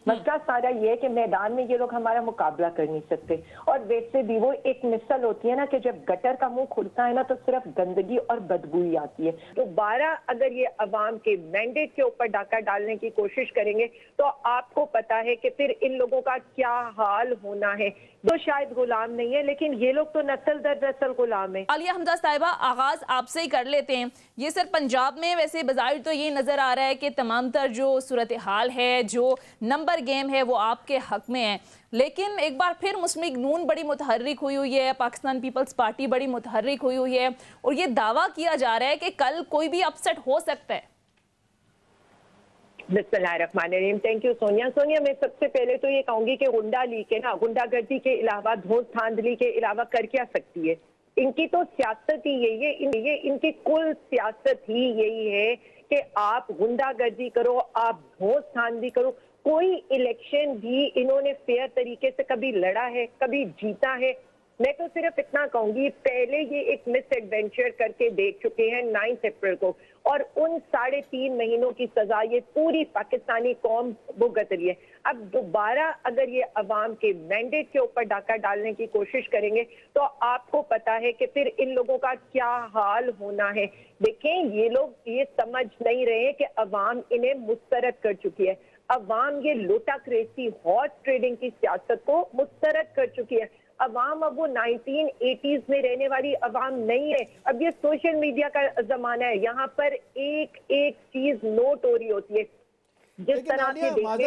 मसला सारा ये है कि मैदान में ये लोग हमारा मुकाबला कर नहीं सकते। और वैसे भी वो एक मिसल होती है ना कि जब गटर का मुंह खुलता है ना तो सिर्फ गंदगी और बदबू ही आती है। दोबारा अगर ये अवाम के मैंडेट के ऊपर डाका डालने की कोशिश करेंगे तो आपको पता है कि फिर इन लोगों का क्या हाल होना है। तो शायद गुलाम नहीं है, लेकिन ये लोग तो नस्ल दर नस्ल गुलाम है। आलिया हमजा साहिबा, आगाज आपसे ही कर लेते हैं। ये सर पंजाब में वैसे बज़ाहिर तो ये नजर आ रहा है कि तमाम तर जो सूरत हाल है, जो नंबर गेम है, वो आपके हक में है, लेकिन एक बार फिर मुस्लिम लीग नून बड़ी मुतहर्रिक हुई है, पाकिस्तान पीपल्स पार्टी बड़ी मुतहर्रिक हुई है, और ये दावा किया जा रहा है कि कल कोई भी अपसेट हो सकता है। बिस्मिल्लाहिर्रहमानिर्रहीम। Thank you Sonia. सोनिया, मैं सबसे पहले तो ये कहूंगी कि गुंडा लीग के ना गुंडागर्दी के अलावा, धोस धांधली के अलावा कर क्या सकती है? इनकी तो सियासत ही यही है, इनकी कुल सियासत ही यही है कि आप गुंडागर्दी करो, आप धोस धांधली करो। कोई इलेक्शन भी इन्होंने फेयर तरीके से कभी लड़ा है, कभी जीता है? मैं तो सिर्फ इतना कहूंगी, पहले ये एक मिस एडवेंचर करके देख चुके हैं 9 अप्रैल को, और उन 3.5 महीनों की सजा ये पूरी पाकिस्तानी कौम भुगत रही है। अब दोबारा अगर ये अवाम के मैंडेट के ऊपर डाका डालने की कोशिश करेंगे तो आपको पता है कि फिर इन लोगों का क्या हाल होना है। देखें, ये लोग ये समझ नहीं रहे कि अवाम इन्हें मुस्तरद कर चुकी है। अवाम ये लोटा क्रेसी, हॉर्स ट्रेडिंग की सियासत को मुस्तरद कर चुकी है। अवाम अब वो 1980s में रहने वाली अवाम नहीं है। अब ये सोशल मीडिया का जमाना है, यहाँ पर एक एक चीज नोट हो रही होती है। जिस तरह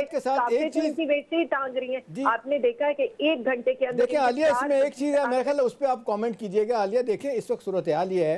के साथ एक चीज वैसे ही टांग रही है। आपने देखा है कि 1 घंटे के अंदर। देखिए आलिया, इसमें एक चीज है, मेरे ख्याल उस पर आप कमेंट कीजिएगा। आलिया देखिए, इस वक्त सूरत हाल ये है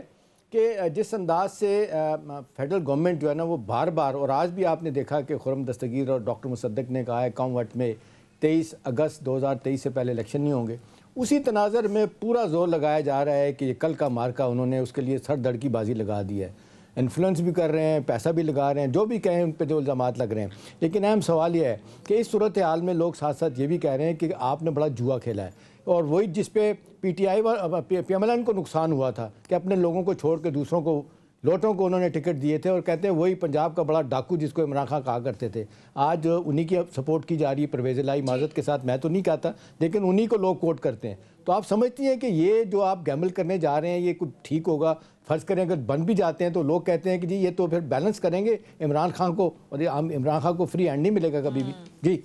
कि जिस अंदाज से फेडरल गवर्नमेंट जो है ना वो बार बार, और आज भी आपने देखा कि खुर्रम दस्तगीर और डॉक्टर मुसद्दक ने कहा है कम वक्त में 23 अगस्त 2023 से पहले इलेक्शन नहीं होंगे। उसी तनाज़र में पूरा जोर लगाया जा रहा है कि कल का मार्का उन्होंने उसके लिए सर धड़ की बाजी लगा दी है। इन्फ्लुएंस भी कर रहे हैं, पैसा भी लगा रहे हैं, जो भी कहें उन पर जो इल्ज़ामात लग रहे हैं। लेकिन अहम सवाल यह है कि इस सूरत हाल में लोग साथ साथ ये भी कह रहे हैं कि आपने बड़ा जुआ खेला है, और वही जिस पे PTI व PMLN को नुकसान हुआ था कि अपने लोगों को छोड़ के दूसरों को, लोटों को उन्होंने टिकट दिए थे, और कहते हैं वही पंजाब का बड़ा डाकू जिसको इमरान खान कहा करते थे, आज उन्हीं की सपोर्ट की जा रही है। परवेज़ इलाही माजरत के साथ मैं तो नहीं कहता, लेकिन उन्हीं को लोग कोट करते हैं। तो आप समझती हैं कि ये जो आप गैमल करने जा रहे हैं ये कुछ ठीक होगा? फ़र्ज़ करें अगर बन भी जाते हैं तो लोग कहते हैं कि जी ये तो फिर बैलेंस करेंगे इमरान खान को, और ये इमरान खान को फ्री हैंड नहीं मिलेगा कभी भी। जी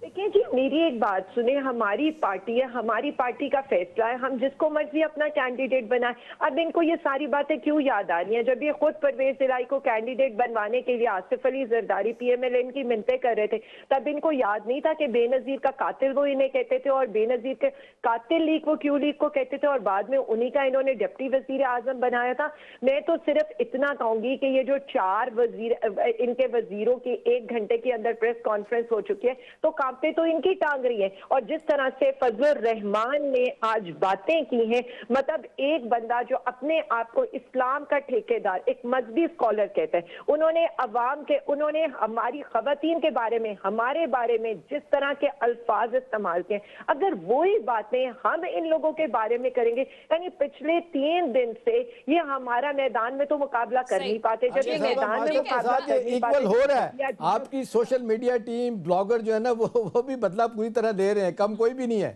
देखिए जी, मेरी एक बात सुने, हमारी पार्टी है, हमारी पार्टी का फैसला है, हम जिसको मर्जी अपना कैंडिडेट बनाए। अब इनको ये सारी बातें क्यों याद आ रही हैं? जब ये खुद परवेज इलाही को कैंडिडेट बनवाने के लिए आसिफ अली जरदारी PMLN की मिन्नतें कर रहे थे, तब इनको याद नहीं था कि बेनजीर का कातिल वो इन्हें कहते थे, और बेनजीर के कातिल लीग वो क्यों लीग को कहते थे, और बाद में उन्हीं का इन्होंने डिप्टी वजीर आजम बनाया था। मैं तो सिर्फ इतना कहूंगी कि ये जो 4 वजीर, इनके वजीरों की 1 घंटे के अंदर प्रेस कॉन्फ्रेंस हो चुकी है, तो पे तो इनकी टांग रही है। और जिस तरह से फजलुर रहमान ने आज बातें की हैं, मतलब एक बंदा जो अपने आप को इस्लाम का ठेकेदार, एक मजहबी स्कॉलर कहते हैं, उन्होंने अवाम के, उन्होंने हमारी खवातीन के बारे में, हमारे बारे में जिस तरह के अल्फाज इस्तेमाल किए, अगर वही बातें हम इन लोगों के बारे में करेंगे, यानी पिछले 3 दिन से ये हमारा मैदान में तो मुकाबला कर नहीं पाते, जब ये मैदान में मुकाबला इक्वल हो रहा है। आपकी सोशल मीडिया टीम, ब्लॉगर जो है ना वो भी बदला पूरी तरह दे रहे हैं, कम कोई भी नहीं है।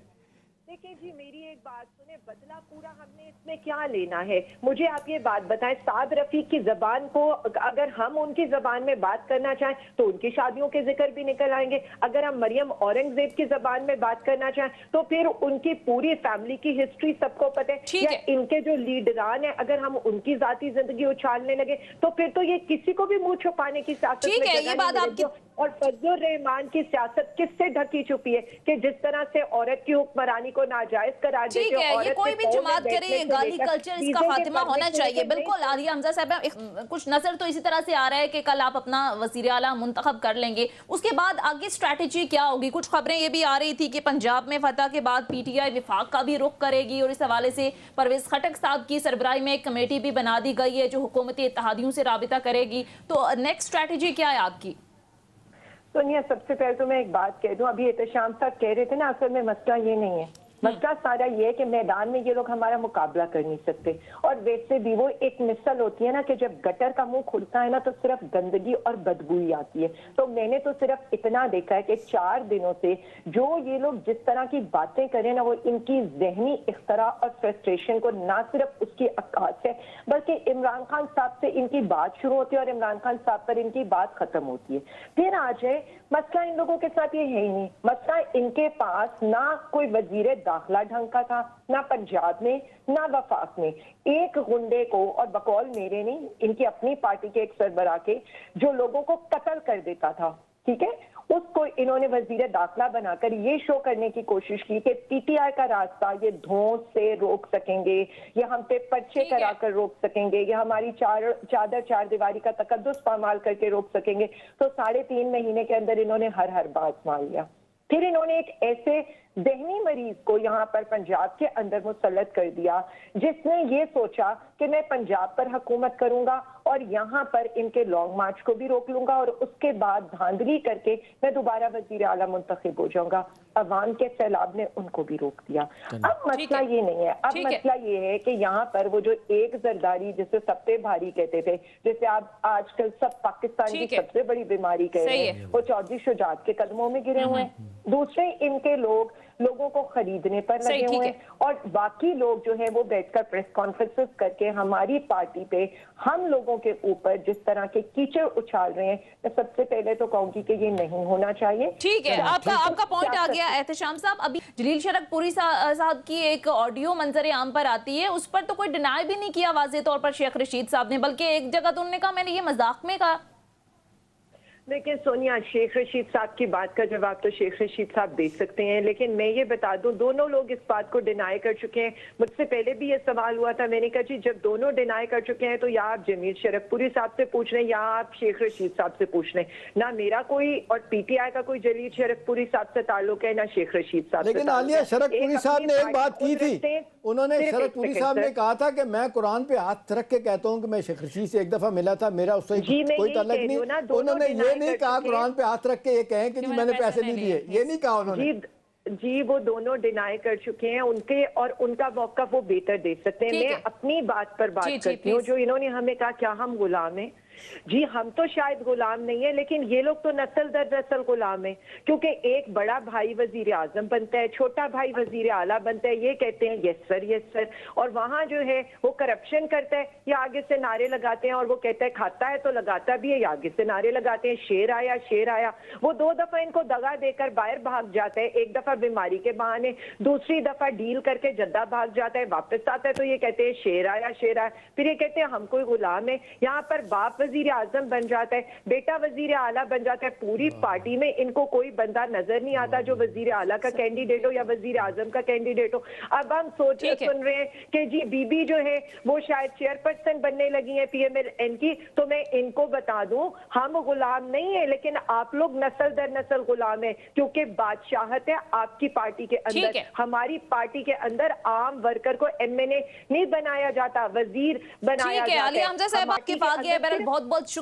देखिए जी, मेरी एक बात सुने, बदला पूरा हमने इसमें क्या लेना है? मुझे आप ये बात बताएं, साद रफीक की जबान को अगर हम उनकी जबान में बात करना चाहें तो उनकी शादियों के जिक्र भी निकल आएंगे। अगर हम मरियम औरंगजेब की जबान में बात करना चाहें तो फिर उनकी पूरी फैमिली की हिस्ट्री सबको पता है। या इनके जो लीडरान है, अगर हम उनकी जाती जिंदगी उछालने लगे तो फिर तो ये किसी को भी मुंह छुपाने की सियासत में जगह नहीं मिलेगी। और फजलुर रहमान की सियासत किससे ढकी छुपी है कि जिस तरह से औरत की हुक्मरानी को नाजायज करार देते हैं, ये कोई भी जमात करे, गाली कल्चर इसका खात्मा होना चाहिए। बिल्कुल आलिया हमजा साहब, कुछ नजर तो इसी तरह से आ रहा है कि कल आप अपना वजीर आला मुंतखब कर लेंगे, उसके बाद आगे स्ट्रैटेजी क्या होगी? कुछ खबरें ये भी आ रही थी कि पंजाब में फतह के बाद PTI विफाक का भी रुख करेगी, और इस हवाले से परवेज खटक साहब की सरबराही में एक कमेटी भी बना दी गई है जो हुकूमती इत्तेहादियों से राबिता करेगी। तो नेक्स्ट स्ट्रैटेजी क्या है आपकी? सोनिया, सबसे पहले तो मैं एक बात कह दूं, अभी एहतशाम साहब कह रहे थे ना, असल में मसला ये नहीं है, मसला सारा ये है कि मैदान में ये लोग हमारा मुकाबला कर नहीं सकते। और वैसे भी वो एक मिसल होती है ना कि जब गटर का मुंह खुलता है ना तो सिर्फ गंदगी और बदबू ही आती है। तो मैंने तो सिर्फ इतना देखा है कि 4 दिनों से जो ये लोग जिस तरह की बातें करें ना, वो इनकी जहनी इख्तरा और फ्रस्ट्रेशन को ना सिर्फ उसकी अक्कास है, बल्कि इमरान खान साहब से इनकी बात शुरू होती है और इमरान खान साहब पर इनकी बात खत्म होती है। फिर आ जाए, मसला इन लोगों के साथ ये है ही नहीं। मसला इनके पास ना कोई वजीर दाखिला ढंग का था, ना पंजाब में ना वफाक में। एक गुंडे को, और बकौल मेरे नहीं, इनकी अपनी पार्टी के एक सरबराह के, जो लोगों को कत्ल कर देता था, ठीक है, उसको इन्होंने वजीर दाखिला बनाकर ये शो करने की कोशिश की कि पीटीआई का रास्ता ये धौंस से रोक सकेंगे, ये हम पे पर्चे कराकर रोक सकेंगे, ये हमारी चादर चार दीवारी का तकद्दुस पामाल करके रोक सकेंगे। तो 3.5 महीने के अंदर इन्होंने हर बात मान लिया। फिर इन्होंने एक ऐसे ज़हनी मरीज को यहाँ पर पंजाब के अंदर मुसल्लत कर दिया जिसने ये सोचा कि मैं पंजाब पर हुकूमत करूंगा और यहाँ पर इनके लॉन्ग मार्च को भी रोक लूंगा और उसके बाद धांधली करके मैं दोबारा वजीर आला मुंतखब हो जाऊंगा। अवाम के सैलाब ने उनको भी रोक दिया। अब मसला ये नहीं है, अब मसला ये है कि यहाँ पर वो जो एक जरदारी जिसे सबसे भारी कहते थे, जैसे आप आजकल सब पाकिस्तान की सबसे बड़ी बीमारी कह रहे हैं, वो चौधरी शुजात के कदमों में गिरे हुए हैं। दूसरे इनके लोगों को खरीदने पर लगे हुए हैं और बाकी लोग जो है वो बैठकर प्रेस कॉन्फ्रेंसेस करके हमारी पार्टी पे हम लोगों के ऊपर जिस तरह के कीचड़ उछाल रहे हैं। मैं सबसे पहले तो कहूंगी कि ये नहीं होना चाहिए। ठीक है, आपका पॉइंट आ गया एहतशाम साहब। अभी जलील शरकपुरी साहब की एक ऑडियो मंजर आम पर आती है, उस पर तो कोई डिनाई भी नहीं किया वाज़ेह तौर पर शेख रशीद साहब ने, बल्कि एक जगह तो उन्होंने कहा मैंने ये मजाक में कहा। लेकिन सोनिया, शेख रशीद साहब की बात का जवाब तो शेख रशीद साहब दे सकते हैं, लेकिन मैं ये बता दूं दोनों लोग इस बात को डिनाई कर चुके हैं। मुझसे पहले भी ये सवाल हुआ था, मैंने कहा जी जब दोनों डिनाई कर चुके हैं तो या आप जमील शरकपुरी साहब से पूछ रहे हैं या आप शेख रशीद साहब से पूछ रहे हैं। ना मेरा कोई और पीटीआई का कोई जलील शरकपुरी साहब से ताल्लुक है, ना शेख रशीद साहब। लेकिन आलिया, शरकपुरी साहब ने एक बात की थी, उन्होंने शरकपुरी साहब ने कहा था कि मैं कुरान पे हाथ रख के कहता हूँ कि मैं शेख रशीद से एक दफा मिला था, मेरा उससे कोई ताल्लुक नहीं। उन्होंने ये नहीं कहा कुरान पे हाथ रख के ये कहें कि जी मैंने पैसे नहीं लिए, ये नहीं कहा उन्होंने। जी वो दोनों डिनाई कर चुके हैं, उनके और उनका मौक़िफ़ वो बेहतर दे सकते हैं। मैं अपनी बात पर बात करती हूँ। जो इन्होंने हमें कहा क्या हम गुलाम हैं, जी हम तो शायद गुलाम नहीं है, लेकिन ये लोग तो नस्ल दर नस्ल गुलाम है, क्योंकि एक बड़ा भाई वजीर आजम बनता है, छोटा भाई वजीर आला बनता है, ये कहते हैं यस सर, और वहां जो है वो करप्शन करता है, या आगे से नारे लगाते हैं और वो कहता है खाता है तो लगाता भी है, या आगे से नारे लगाते हैं शेर आया। वो 2 दफा इनको दगा देकर बाहर भाग जाता है, एक दफा बीमारी के बहाने, दूसरी दफा डील करके जद्दा भाग जाता है, वापस आता है तो ये कहते हैं शेर आया, फिर ये कहते हैं हम कोई गुलाम है। यहाँ पर बाप वजीर आजम बन जाता है, बेटा वजीर आला बन जाता है, पूरी पार्टी में इनको कोई बंदा नजर नहीं आता जो वजीर आला का कैंडिडेट हो या वजीर आजम का कैंडिडेट हो। अब हम सुन रहे हैं कि जी बीबी जो है वो शायद चेयरपर्सन बनने लगी है PMLN की। तो मैं इनको बता दूं हम गुलाम नहीं है, लेकिन आप लोग नस्ल दर नस्ल गुलाम है, क्योंकि बादशाहत है आपकी पार्टी के अंदर। हमारी पार्टी के अंदर आम वर्कर को MNA नहीं बनाया जाता, वजीर बनाया जाता है। बहुत बहुत